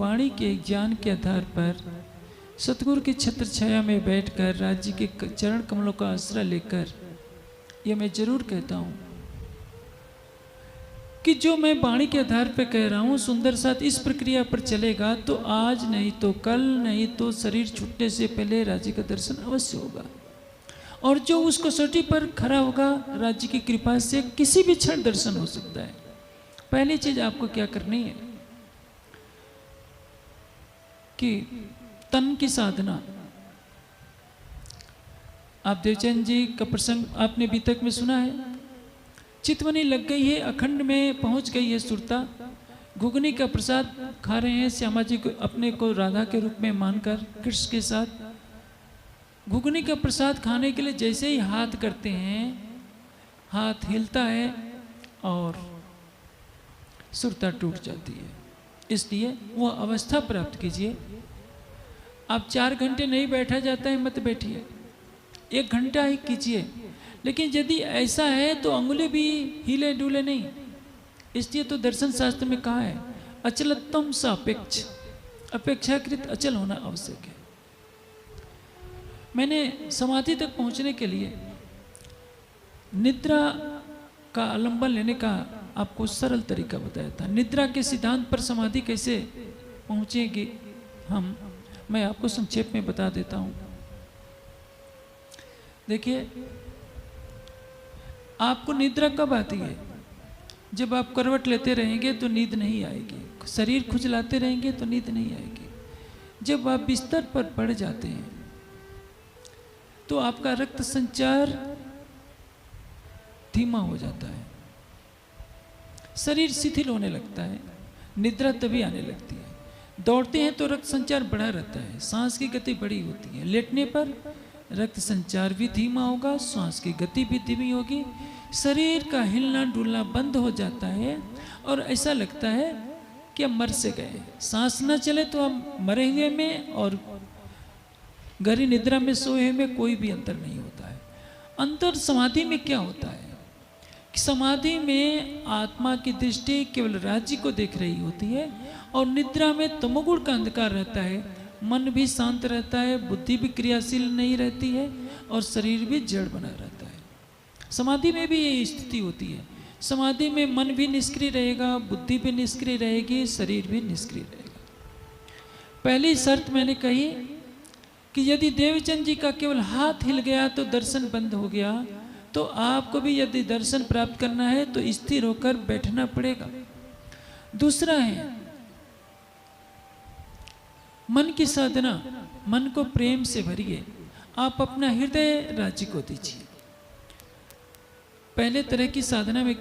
वाणी के ज्ञान के आधार पर सतगुरु की छत्र छाया में बैठकर राज्य के चरण कमलों का आश्रय लेकर यह मैं जरूर कहता हूं कि जो मैं वाणी के आधार पर कह रहा हूं सुंदर साथ इस प्रक्रिया पर चलेगा तो आज नहीं तो कल नहीं तो शरीर छूटने से पहले राज्य का दर्शन अवश्य होगा। और जो उस कसौटी पर खरा होगा राज्य की कृपा से किसी भी क्षण दर्शन हो सकता है। पहली चीज आपको क्या करनी है कि तन की साधना। आप देवचंद जी का प्रसंग आपने अभी तक में सुना है। चितवनी लग गई है, अखंड में पहुंच गई है सुरता। घुगनी का प्रसाद खा रहे हैं श्यामा जी को अपने को राधा के रूप में मानकर कृष्ण के साथ। घुगनी का प्रसाद खाने के लिए जैसे ही हाथ करते हैं हाथ हिलता है और सुरता टूट जाती है। इसलिए वह अवस्था प्राप्त कीजिए। आप 4 घंटे नहीं बैठा जाता है मत बैठिए, 1 घंटा ही कीजिए। लेकिन यदि ऐसा है तो अंगुली भी हिले डुले नहीं। इसलिए तो दर्शन शास्त्र में कहा है अचलत्वम सापेक्ष, अपेक्षाकृत अचल होना आवश्यक है। मैंने समाधि तक पहुंचने के लिए निद्रा का आलंबन लेने का आपको सरल तरीका बताया था। निद्रा के सिद्धांत पर समाधि कैसे पहुंचेगी मैं आपको संक्षेप में बता देता हूं। देखिए, आपको निद्रा कब आती है? जब आप करवट लेते रहेंगे तो नींद नहीं आएगी, शरीर खुजलाते रहेंगे तो नींद नहीं आएगी। जब आप बिस्तर पर पड़ जाते हैं तो आपका रक्त संचार धीमा हो जाता है, शरीर शिथिल होने लगता है, निद्रा तभी आने लगती है। दौड़ते हैं तो रक्त संचार बढ़ा रहता है, सांस की गति बड़ी होती है। लेटने पर रक्त संचार भी धीमा होगा, श्वास की गति भी धीमी होगी, शरीर का हिलना डुलना बंद हो जाता है और ऐसा लगता है कि हम मर से गए। सांस न चले तो हम मरे हुए में और गहरी निद्रा में सोए हुए में कोई भी अंतर नहीं होता है। अंतर समाधि में क्या होता है कि समाधि में आत्मा की दृष्टि केवल राज्य को देख रही होती है और निद्रा में तमोगुण का अंधकार रहता है। मन भी शांत रहता है, बुद्धि भी क्रियाशील नहीं रहती है और शरीर भी जड़ बना रहता है। समाधि में भी ये स्थिति होती है। समाधि में मन भी निष्क्रिय रहेगा, बुद्धि भी निष्क्रिय रहेगी, शरीर भी निष्क्रिय रहेगा। पहली शर्त मैंने कही कि यदि देवचंद जी का केवल हाथ हिल गया तो दर्शन बंद हो गया, तो आपको भी यदि दर्शन प्राप्त करना है तो स्थिर होकर बैठना पड़ेगा। दूसरा है मन की साधना। मन को प्रेम से भरिए, आप अपना हृदय राज्य को दीजिए। पहले तरह की साधना में